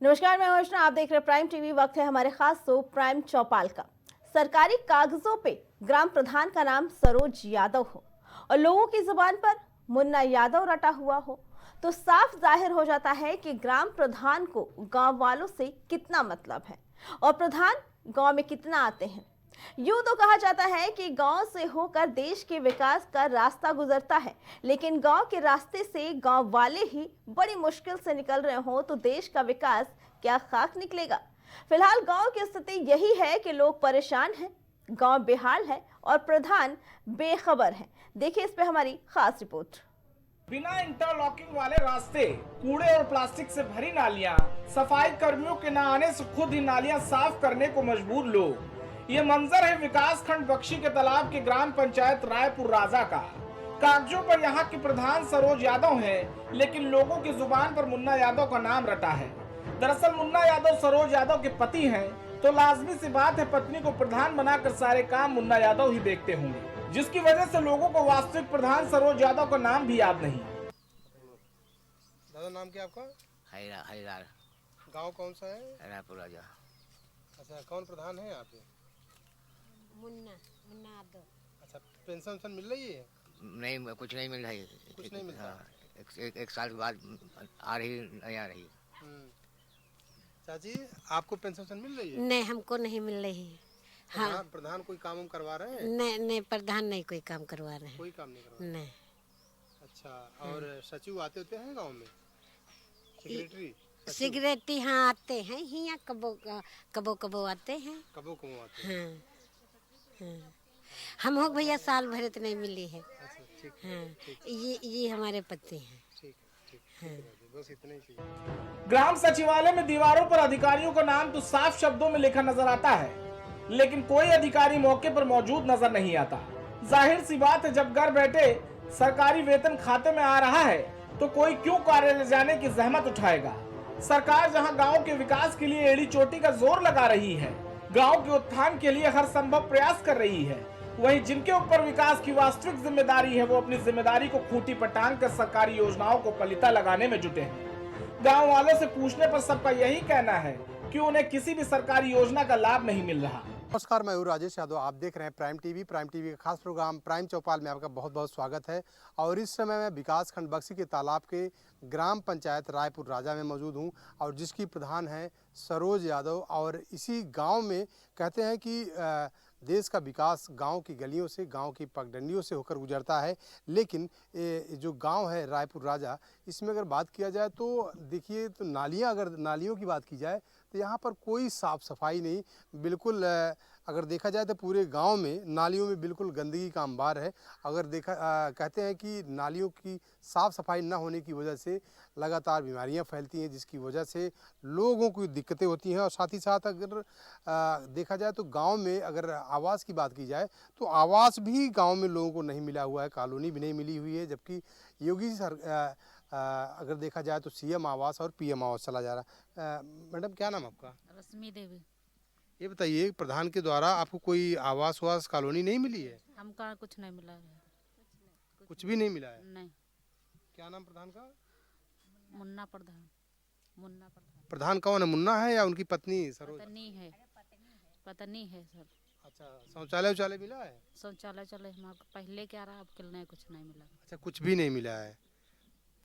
नमस्कार, मैं अर्चना। आप देख रहे हैं प्राइम टीवी। वक्त है हमारे खास शो प्राइम चौपाल का। सरकारी कागजों पे ग्राम प्रधान का नाम सरोज यादव हो और लोगों की जुबान पर मुन्ना यादव रटा हुआ हो तो साफ जाहिर हो जाता है कि ग्राम प्रधान को गांव वालों से कितना मतलब है और प्रधान गांव में कितना आते हैं। यूं तो कहा जाता है कि गांव से होकर देश के विकास का रास्ता गुजरता है, लेकिन गांव के रास्ते से गांव वाले ही बड़ी मुश्किल से निकल रहे हो तो देश का विकास क्या खाक निकलेगा। फिलहाल गांव की स्थिति यही है कि लोग परेशान हैं, गांव बेहाल है और प्रधान बेखबर है। देखिए इस पे हमारी खास रिपोर्ट। बिना इंटरलॉकिंग वाले रास्ते, कूड़े और प्लास्टिक से भरी नालियां, सफाई कर्मियों के न आने से खुद ही नालियां साफ करने को मजबूर लोग। ये मंजर है विकास खंड बख्शी के तालाब के ग्राम पंचायत रायपुर राजा का। कागजों पर यहाँ के प्रधान सरोज यादव हैं, लेकिन लोगों की जुबान पर मुन्ना यादव का नाम रटा है। दरअसल मुन्ना यादव सरोज यादव के पति हैं, तो लाजमी सी बात है पत्नी को प्रधान बनाकर सारे काम मुन्ना यादव ही देखते होंगे, जिसकी वजह से लोगों को वास्तविक प्रधान सरोज यादव का नाम भी याद नहीं। दादा नाम क्या आपका? हैरार। गांव कौन सा है? रायपुर राजा। अच्छा, कौन प्रधान है यहाँ पे? मुन्ना मुन्ना यादव। अच्छा, पेंशन मिल रही है? नहीं, कुछ नहीं मिल रहा है। कुछ नहीं मिलता? हाँ, एक साल के बाद आ रही, नहीं आ रही। चाची, आपको पेंशन मिल रही है? नहीं, हमको नहीं मिल रही है। हाँ, प्रधान कोई काम करवा रहे हैं? नहीं नहीं, प्रधान नहीं कोई काम करवा रहे हैं। कोई काम नहीं करवा रहे? नहीं। अच्छा, और सचिव आते होते हैं गांव में? सेक्रेटरी? सिगरेटी हाँ आते हैं, यहाँ कबो कबो कबो आते हैं। कबो कबो आते हैं? हाँ। हम हो भैया साल भर तो नहीं मिली है। अच्छा, ठीक हाँ, ठीक ये हमारे पति हैं। ठीक ठीक, बस इतना ही चाहिए। ग्राम सचिवालय में दीवारों पर अधिकारियों का नाम तो साफ शब्दों में लिखा नजर आता है, लेकिन कोई अधिकारी मौके पर मौजूद नजर नहीं आता। जाहिर सी बात है, जब घर बैठे सरकारी वेतन खाते में आ रहा है तो कोई क्यों कार्यालय जाने की जहमत उठाएगा। सरकार जहां गांव के विकास के लिए एड़ी चोटी का जोर लगा रही है, गांव के उत्थान के लिए हर संभव प्रयास कर रही है, वहीं जिनके ऊपर विकास की वास्तविक जिम्मेदारी है वो अपनी जिम्मेदारी को खूंटी पर टांग कर सरकारी योजनाओं को पलीता लगाने में जुटे हैं। गांव वालों से पूछने पर सबका यही कहना है कि उन्हें किसी भी सरकारी योजना का लाभ नहीं मिल रहा। नमस्कार, मैं हूं राजेश यादव। आप देख रहे हैं प्राइम टीवी का खास प्रोग्राम प्राइम चौपाल में आपका बहुत बहुत स्वागत है। और इस समय मैं विकास खंड बख्शी के तालाब के ग्राम पंचायत रायपुर राजा में मौजूद हूं और जिसकी प्रधान है सरोज यादव। और इसी गांव में कहते हैं कि देश का विकास गांव की गलियों से, गांव की पगडंडियों से होकर गुजरता है। लेकिन जो गांव है रायपुर राजा, इसमें अगर बात किया जाए तो देखिए, तो अगर नालियों की बात की जाए तो यहाँ पर कोई साफ़ सफाई नहीं। बिल्कुल अगर देखा जाए तो पूरे गांव में नालियों में बिल्कुल गंदगी का अंबार है। अगर कहते हैं कि नालियों की साफ़ सफाई न होने की वजह से लगातार बीमारियां फैलती हैं, जिसकी वजह से लोगों को दिक्कतें होती हैं। और साथ ही साथ अगर देखा जाए तो गांव में अगर आवास की बात की जाए तो आवास भी गांव में लोगों को नहीं मिला हुआ है, कॉलोनी भी नहीं मिली हुई है। जबकि योगी सर अगर देखा जाए तो सीएम आवास और पीएम आवास चला जा रहा है। मैडम, क्या नाम आपका? रश्मि देवी। ये बताइए, प्रधान के द्वारा आपको कोई आवास वास कॉलोनी नहीं मिली है? हमका कुछ नहीं मिला है। कुछ भी नहीं मिला है? नहीं। क्या नाम प्रधान का? मुन्ना प्रधान। मुन्ना प्रधान। प्रधान कौन है, मुन्ना है या उनकी पत्नी सरोज? पत्नी है सर। अच्छा, शौचालय मिला है? शौचालय चले हमारे पहले क्या रहा, अब के नहीं, कुछ नहीं मिला। अच्छा, कुछ भी नहीं मिला है।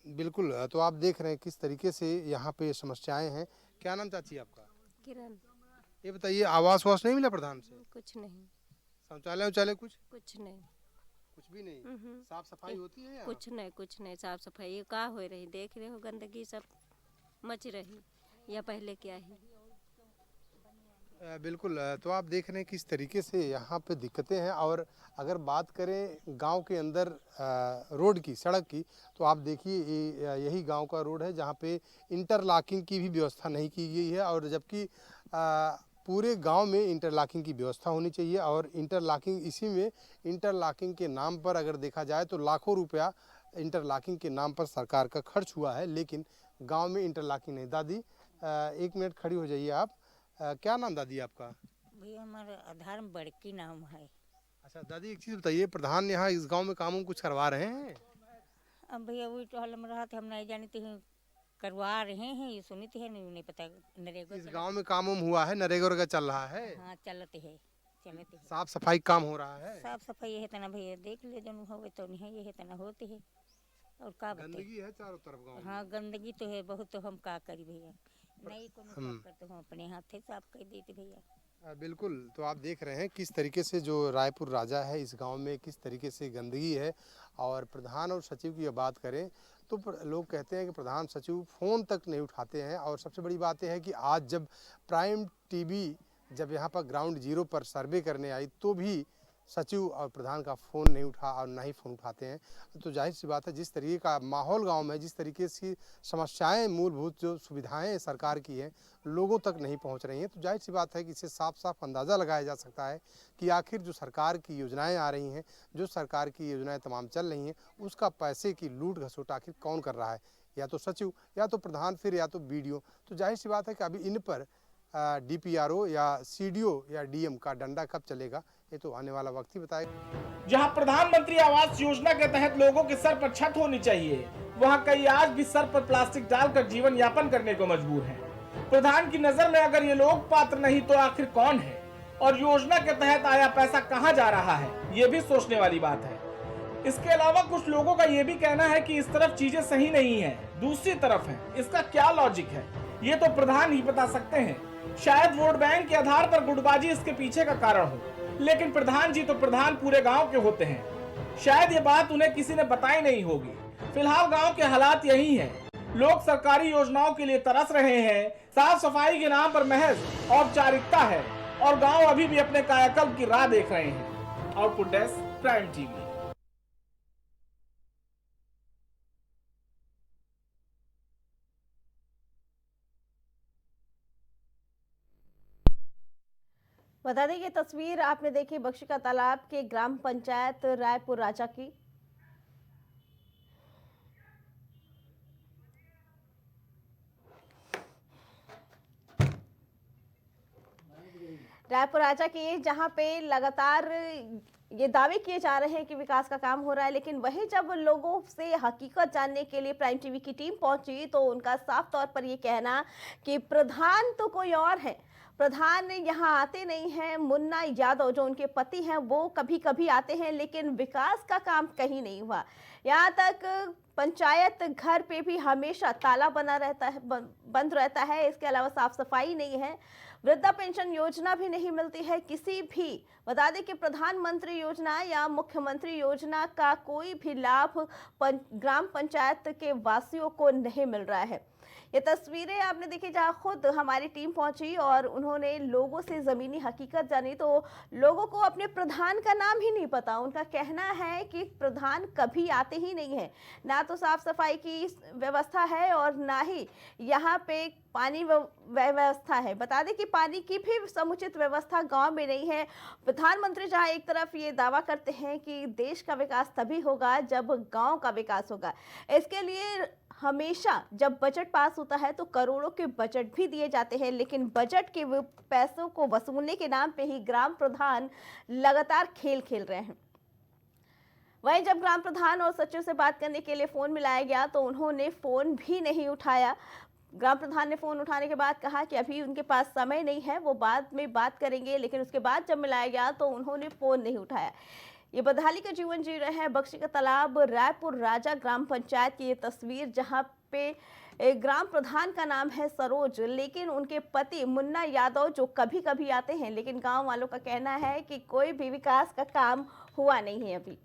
बिल्कुल, तो आप देख रहे हैं किस तरीके से यहाँ पे समस्याएं हैं। क्या नाम चाची आपका? किरण। ये बताइए, आवास वास नहीं मिला प्रधान से? कुछ नहीं। शौचालय कुछ नहीं। कुछ भी नहीं? साफ सफाई होती है यहाँ? कुछ नहीं साफ सफाई का हो रही, देख रहे हो गंदगी सब मच रही या पहले क्या ही। बिल्कुल, तो आप देख रहे हैं किस तरीके से यहाँ पे दिक्कतें हैं। और अगर बात करें गांव के अंदर रोड की, सड़क की, तो आप देखिए यही गांव का रोड है जहाँ पे इंटरलॉकिंग की भी व्यवस्था नहीं की गई है। और जबकि पूरे गांव में इंटरलॉकिंग की व्यवस्था होनी चाहिए। और इंटरलॉकिंग के नाम पर अगर देखा जाए तो लाखों रुपया इंटरलॉकिंग के नाम पर सरकार का खर्च हुआ है, लेकिन गाँव में इंटरलॉकिंग नहीं। दादी, 1 मिनट खड़ी हो जाइए आप। क्या नाम दादी आपका? भैया हमारा आधार में बड़की नाम है। अच्छा दादी, एक चीज़ बताइए, प्रधान यहाँ इस गांव में काम कुछ करवा रहे हैं? अब भैया वही टहल में रहा थे, हम नहीं जानी थी करवा रहे हैं, ये सुनी तो है, नहीं पता नरेगा इस गांव में काम उम हुआ है, नरेगा का चल रहा है, हाँ चलते है। साफ सफाई काम हो रहा है, साफ सफाई है तना भैया देख ले जन होवे तो नहीं है, ये तना होते है और का बताए। गंदगी है चारों तरफ गांव में। हाँ गंदगी तो है बहुत, तो हम का करी भैया, नहीं कोनो साफ करते हम अपने हाथ से साफ कर देते भैया। बिल्कुल, तो आप देख रहे हैं किस तरीके से जो रायपुर राजा है इस गांव में किस तरीके से गंदगी है। और प्रधान और सचिव की बात करें तो लोग कहते हैं कि प्रधान सचिव फ़ोन तक नहीं उठाते हैं। और सबसे बड़ी बात यह है कि आज जब प्राइम टीवी जब यहाँ पर ग्राउंड जीरो पर सर्वे करने आई तो भी सचिव और प्रधान का फ़ोन नहीं उठा और ना ही फ़ोन उठाते हैं। तो जाहिर सी बात है जिस तरीके का माहौल गांव में, जिस तरीके से समस्याएं, मूलभूत जो सुविधाएं सरकार की हैं लोगों तक नहीं पहुंच रही हैं, तो जाहिर सी बात है कि इससे साफ साफ अंदाज़ा लगाया जा सकता है कि आखिर जो सरकार की योजनाएं आ रही हैं, जो सरकार की योजनाएं तमाम चल रही हैं, उसका पैसे की लूट घसोट आखिर कौन कर रहा है, या तो सचिव या तो प्रधान, फिर या तो बीडीओ। तो जाहिर सी बात है कि अभी इन पर डीपीआरओ या सीडीओ या डीएम का डंडा कब चलेगा ये तो आने वाला वक्त ही बताएगा। जहां प्रधानमंत्री आवास योजना के तहत लोगों के सर पर छत होनी चाहिए, वहां कई आज भी सर पर प्लास्टिक डालकर जीवन यापन करने को मजबूर हैं। प्रधान की नजर में अगर ये लोग पात्र नहीं तो आखिर कौन है, और योजना के तहत आया पैसा कहां जा रहा है, ये भी सोचने वाली बात है। इसके अलावा कुछ लोगों का ये भी कहना है कि इस तरफ चीजें सही नहीं है, दूसरी तरफ है, इसका क्या लॉजिक है ये तो प्रधान ही बता सकते हैं। शायद वोट बैंक के आधार पर गुटबाजी इसके पीछे का कारण हो, लेकिन प्रधान जी तो प्रधान पूरे गांव के होते हैं। शायद ये बात उन्हें किसी ने बताई नहीं होगी। फिलहाल गांव के हालात यही हैं। लोग सरकारी योजनाओं के लिए तरस रहे हैं, साफ सफाई के नाम पर महज औपचारिकता है, और गांव अभी भी अपने कायाकल्प की राह देख रहे हैं। Output desk, prime TV. बता दें ये तस्वीर आपने देखी बख्शी का तालाब के ग्राम पंचायत रायपुर राजा की। रायपुर राजा की जहां पे लगातार ये दावे किए जा रहे हैं कि विकास का काम हो रहा है, लेकिन वही जब लोगों से हकीकत जानने के लिए प्राइम टीवी की टीम पहुंची तो उनका साफ तौर पर ये कहना कि प्रधान तो कोई और है, प्रधान यहाँ आते नहीं हैं। मुन्ना यादव जो उनके पति हैं वो कभी कभी आते हैं, लेकिन विकास का काम कहीं नहीं हुआ। यहाँ तक पंचायत घर पे भी हमेशा ताला बना रहता है, बंद रहता है। इसके अलावा साफ सफाई नहीं है, वृद्धा पेंशन योजना भी नहीं मिलती है किसी भी। बता दें कि प्रधानमंत्री योजना या मुख्यमंत्री योजना का कोई भी लाभ ग्राम पंचायत के वासियों को नहीं मिल रहा है। ये तस्वीरें आपने देखी जहाँ खुद हमारी टीम पहुंची और उन्होंने लोगों से ज़मीनी हकीकत जानी, तो लोगों को अपने प्रधान का नाम ही नहीं पता। उनका कहना है कि प्रधान कभी आते ही नहीं है, ना तो साफ सफाई की व्यवस्था है और ना ही यहाँ पे पानी व्यवस्था है। बता दें कि पानी की भी समुचित व्यवस्था गांव में नहीं है। प्रधानमंत्री जहां एक तरफ ये दावा करते हैं कि देश का विकास तभी होगा जब गांव का विकास होगा, इसके लिए हमेशा जब बजट पास होता है तो करोड़ों के बजट भी दिए जाते हैं, लेकिन बजट के पैसों को वसूलने के नाम पे ही ग्राम प्रधान लगातार खेल खेल रहे हैं। वहीं जब ग्राम प्रधान और सचिव से बात करने के लिए फ़ोन मिलाया गया तो उन्होंने फ़ोन भी नहीं उठाया। ग्राम प्रधान ने फ़ोन उठाने के बाद कहा कि अभी उनके पास समय नहीं है, वो बाद में बात करेंगे, लेकिन उसके बाद जब मिलाया गया तो उन्होंने फ़ोन नहीं उठाया। ये बदहाली का जीवन जी रहे हैं बख्शी का तालाब रायपुर राजा ग्राम पंचायत की ये तस्वीर, जहां पे ग्राम प्रधान का नाम है सरोज, लेकिन उनके पति मुन्ना यादव जो कभी कभी आते हैं, लेकिन गांव वालों का कहना है कि कोई भी विकास का काम हुआ नहीं है अभी।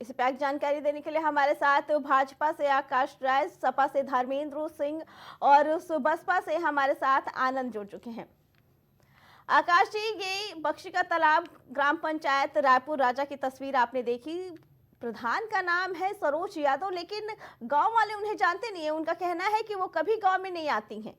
इस पर जानकारी देने के लिए हमारे साथ भाजपा से आकाश राय, सपा से धर्मेंद्र सिंह और बसपा से हमारे साथ आनंद जुड़ चुके हैं। आकाश जी, ये बख्शी का तालाब ग्राम पंचायत रायपुर राजा की तस्वीर आपने देखी। प्रधान का नाम है सरोज यादव, लेकिन गांव वाले उन्हें जानते नहीं है। उनका कहना है कि वो कभी गांव में नहीं आती हैं।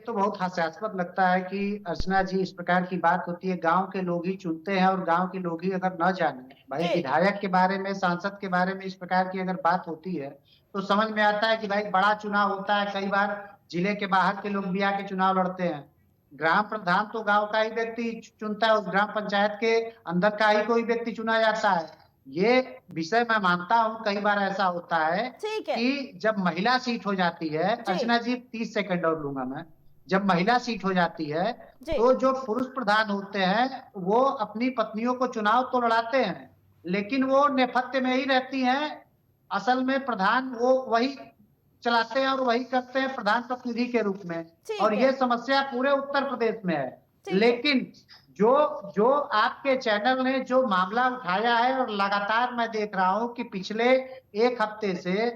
तो बहुत हास्यास्पद लगता है कि अर्चना जी इस प्रकार की बात होती है, गांव के लोग ही चुनते हैं और गांव के लोग ही अगर न जाने भाई विधायक के बारे में, सांसद के बारे में इस प्रकार की अगर बात होती है तो समझ में आता है कि भाई बड़ा चुनाव होता है, कई बार जिले के बाहर के लोग भी आके चुनाव लड़ते हैं, ग्राम प्रधान तो गांव का ही व्यक्ति चुनता है, उस ग्राम पंचायत के अंदर का ही कोई व्यक्ति चुना जाता है। ये विषय मैं मानता हूँ, कई बार ऐसा होता है ठीक है कि जब महिला सीट हो जाती है, जी। अर्चना जी 30 सेकंड और लूंगा मैं, जब महिला सीट हो जाती है जी तो जो पुरुष प्रधान होते हैं वो अपनी पत्नियों को चुनाव तो लड़ाते हैं, लेकिन वो नेपथ्य में ही रहती हैं। असल में प्रधान वो वही चलाते हैं और वही करते हैं प्रधान प्रतिनिधि के रूप में, ठीक और है ये समस्या पूरे उत्तर प्रदेश में है। ठीक है लेकिन जो आपके चैनल ने जो मामला उठाया है, और लगातार मैं देख रहा हूं कि पिछले एक हफ्ते से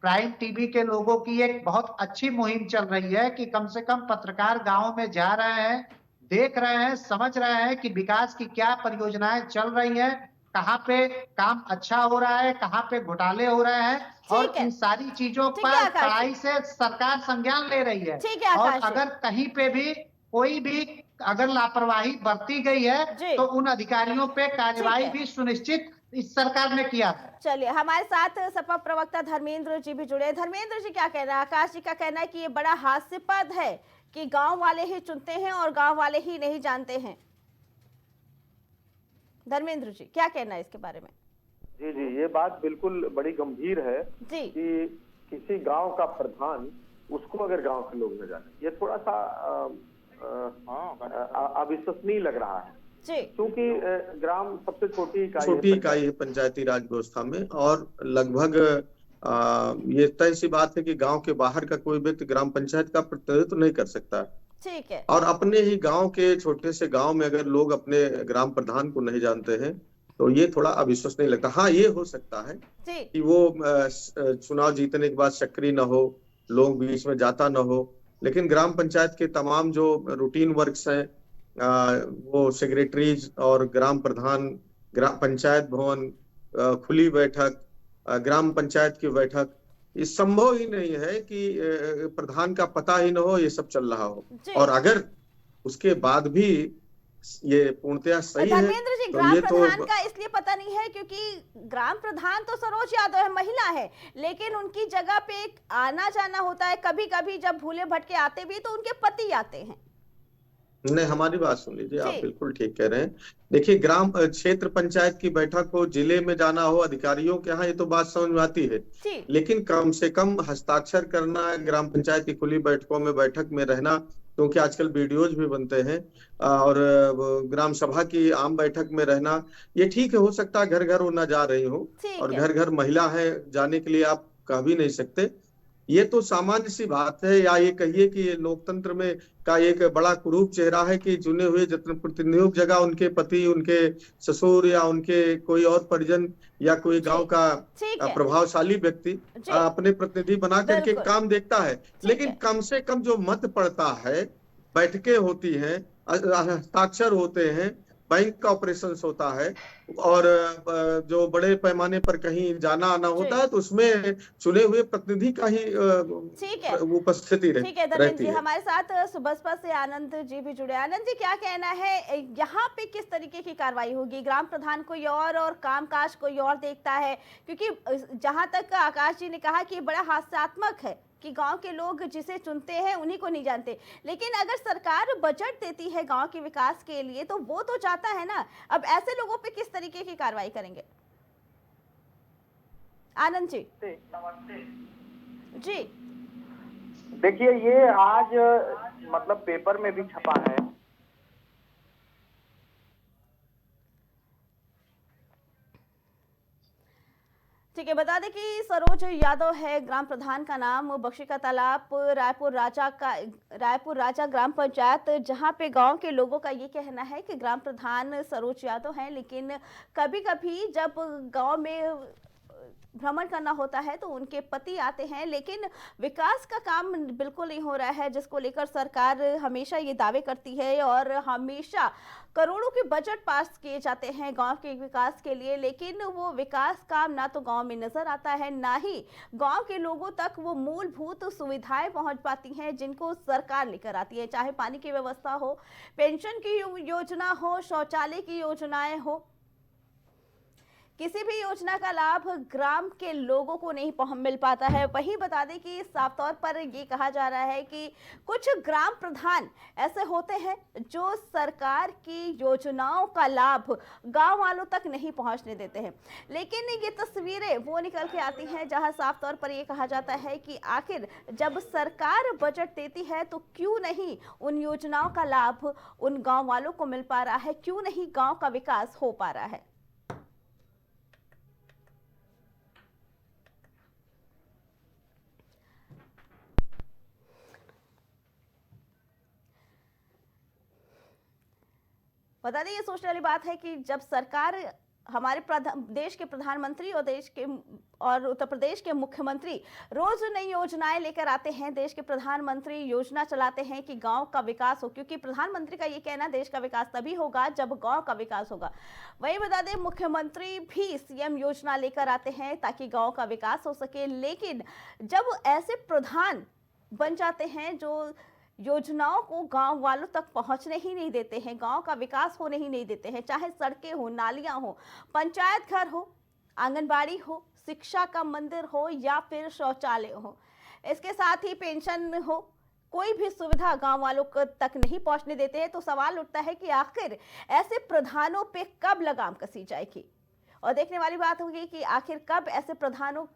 प्राइम टीवी के लोगों की एक बहुत अच्छी मुहिम चल रही है कि कम से कम पत्रकार गांव में जा रहे हैं, देख रहे हैं, समझ रहे हैं कि विकास की क्या परियोजनाएं चल रही हैं, कहाँ पे काम अच्छा हो रहा है, कहाँ पे घोटाले हो रहे हैं, और ठीक है इन सारी चीजों ठीक है पर आकाश कड़ाई से सरकार संज्ञान ले रही है। ठीक है और आकाश अगर कहीं पे भी कोई भी अगर लापरवाही बरती गई है जी तो उन अधिकारियों पे कार्यवाही ठीक है। भी सुनिश्चित इस सरकार ने किया है। चलिए हमारे साथ सपा प्रवक्ता धर्मेंद्र जी भी जुड़े। धर्मेंद्र जी क्या कहना है? आकाश जी का कहना है कि ये बड़ा हास्यास्पद है कि गांव वाले ही चुनते हैं और गांव वाले ही नहीं जानते हैं। धर्मेंद्र जी क्या कहना है इसके बारे में? जी जी, ये बात बिल्कुल बड़ी गंभीर है जी कि किसी गांव का प्रधान, उसको अगर गांव के लोग न जाने, ये थोड़ा सा अविश्वसनीय लग रहा है। जी क्योंकि ग्राम सबसे छोटी इकाई है पंचायती राज व्यवस्था में, और लगभग ये तय सी बात है कि गांव के बाहर का कोई व्यक्ति ग्राम पंचायत का प्रतिनिधित्व नहीं कर सकता। ठीक है और अपने ही गांव के छोटे से गांव में अगर लोग अपने ग्राम प्रधान को नहीं जानते हैं तो ये थोड़ा अविश्वसनीय लगता है। हाँ, ये हो सकता है जी कि वो चुनाव जीतने के बाद सक्रिय न हो, लोग बीच में जाता न हो, लेकिन ग्राम पंचायत के तमाम जो रूटीन वर्क्स हैं, वो सेक्रेटरीज और ग्राम प्रधान, ग्राम पंचायत भवन, खुली बैठक, ग्राम पंचायत की बैठक, ये संभव ही नहीं है कि प्रधान का पता ही न हो ये सब चल रहा हो। जी। और अगर उसके बाद भी ये पूर्णतया सही है धर्मेंद्र जी, तो ग्राम ये प्रधान तो का इसलिए पता नहीं है क्योंकि ग्राम प्रधान तो सरोज यादव है, महिला है, लेकिन उनकी जगह पे एक आना जाना होता है। कभी कभी जब भूले भटके आते भी तो उनके पति आते हैं। नहीं, हमारी बात सुन लीजिए, आप बिल्कुल ठीक कह रहे हैं। देखिए, ग्राम क्षेत्र पंचायत की बैठक हो, जिले में जाना हो अधिकारियों के यहाँ, ये तो बात समझ में आती है, लेकिन कम से कम हस्ताक्षर करना, ग्राम पंचायत की खुली बैठकों में बैठक में रहना, क्योंकि आजकल वीडियोज भी बनते हैं, और ग्राम सभा की आम बैठक में रहना, ये ठीक है। हो सकता है घर घर वो ना जा रही हो, और घर घर महिला है, जाने के लिए आप कह भी नहीं सकते। ये तो सामान्य सी बात है, या ये कहिए कि लोकतंत्र में का एक बड़ा कुरूप चेहरा है कि चुने हुए जनप्रतिनिधियों की जगह उनके पति, उनके ससुर, या उनके कोई और परिजन, या कोई गांव का प्रभावशाली व्यक्ति अपने प्रतिनिधि बना करके काम देखता है। लेकिन कम से कम जो मत पड़ता है, बैठकें होती हैं, हस्ताक्षर होते हैं, बैंक का ऑपरेशंस होता है, और जो बड़े पैमाने पर कहीं जाना आना होता है, तो उसमें चुने हुए प्रतिनिधि का ही उपस्थिति रहती है। ठीक है धर्मेंद्र जी, हमारे साथ सुबह से आनंद जी भी जुड़े। आनंद जी क्या कहना है, यहाँ पे किस तरीके की कार्रवाई होगी? ग्राम प्रधान कोई और कामकाज कोई और देखता है, क्योंकि जहां तक आकाश जी ने कहा कि बड़ा हास्यात्मक है कि गांव के लोग जिसे चुनते हैं उन्हीं को नहीं जानते, लेकिन अगर सरकार बजट देती है गांव के विकास के लिए तो वो तो चाहता है ना। अब ऐसे लोगों पे किस तरीके की कार्रवाई करेंगे? आनंद जी। जी देखिए, ये आज मतलब पेपर में भी छपा है। ठीक है, बता दें कि सरोज यादव है ग्राम प्रधान का नाम। बख्शी का तालाब रायपुर राजा ग्राम पंचायत, जहां पे गांव के लोगों का ये कहना है कि ग्राम प्रधान सरोज यादव हैं, लेकिन कभी कभी जब गांव में भ्रमण करना होता है तो उनके पति आते हैं, लेकिन विकास का काम बिल्कुल नहीं हो रहा है, जिसको लेकर सरकार हमेशा ये दावे करती है और हमेशा करोड़ों के बजट पास किए जाते हैं गांव के विकास के लिए, लेकिन वो विकास काम ना तो गांव में नजर आता है, ना ही गांव के लोगों तक वो मूलभूत सुविधाएं पहुंच पाती हैं जिनको सरकार लेकर आती है, चाहे पानी की व्यवस्था हो, पेंशन की योजना हो, शौचालय की योजनाएं हो। किसी भी योजना का लाभ ग्राम के लोगों को नहीं मिल पाता है। वहीं बता दें कि साफ तौर पर ये कहा जा रहा है कि कुछ ग्राम प्रधान ऐसे होते हैं जो सरकार की योजनाओं का लाभ गांव वालों तक नहीं पहुंचने देते हैं। लेकिन ये तस्वीरें वो निकल के आती हैं जहां साफ तौर पर ये कहा जाता है कि आखिर जब सरकार बजट देती है तो क्यों नहीं उन योजनाओं का लाभ उन गांव वालों को मिल पा रहा है, क्यों नहीं गांव का विकास हो पा रहा है। बता दें, ये सोचने वाली बात है कि जब सरकार हमारे देश के प्रधानमंत्री और उत्तर प्रदेश के मुख्यमंत्री रोज नई योजनाएं लेकर आते हैं, देश के प्रधानमंत्री योजना चलाते हैं कि गांव का विकास हो, क्योंकि प्रधानमंत्री का ये कहना देश का विकास तभी होगा जब गांव का विकास होगा। वही बता दें, मुख्यमंत्री भी सीएम योजना लेकर आते हैं ताकि गांव का विकास हो सके। लेकिन जब ऐसे प्रधान बन जाते हैं जो योजनाओं को गांव वालों तक पहुंचने ही नहीं देते हैं, गांव का विकास होने ही नहीं देते हैं, चाहे सड़कें हो, नालियां हो, पंचायत घर हो, आंगनबाड़ी हो, शिक्षा का मंदिर हो या फिर शौचालय हो, इसके साथ ही पेंशन हो, कोई भी सुविधा गांव वालों तक नहीं पहुंचने देते हैं। तो सवाल उठता है कि आखिर ऐसे प्रधानों पे कब लगाम कसी जाएगी, और देखने वाली बात होगी कि आखिर कब ऐसे प्रधानों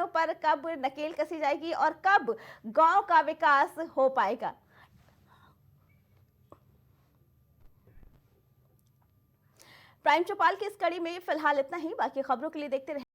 पर कब नकेल कसी जाएगी और कब गांव का विकास हो पाएगा। प्राइम चौपाल की इस कड़ी में फिलहाल इतना ही। बाकी खबरों के लिए देखते रहें।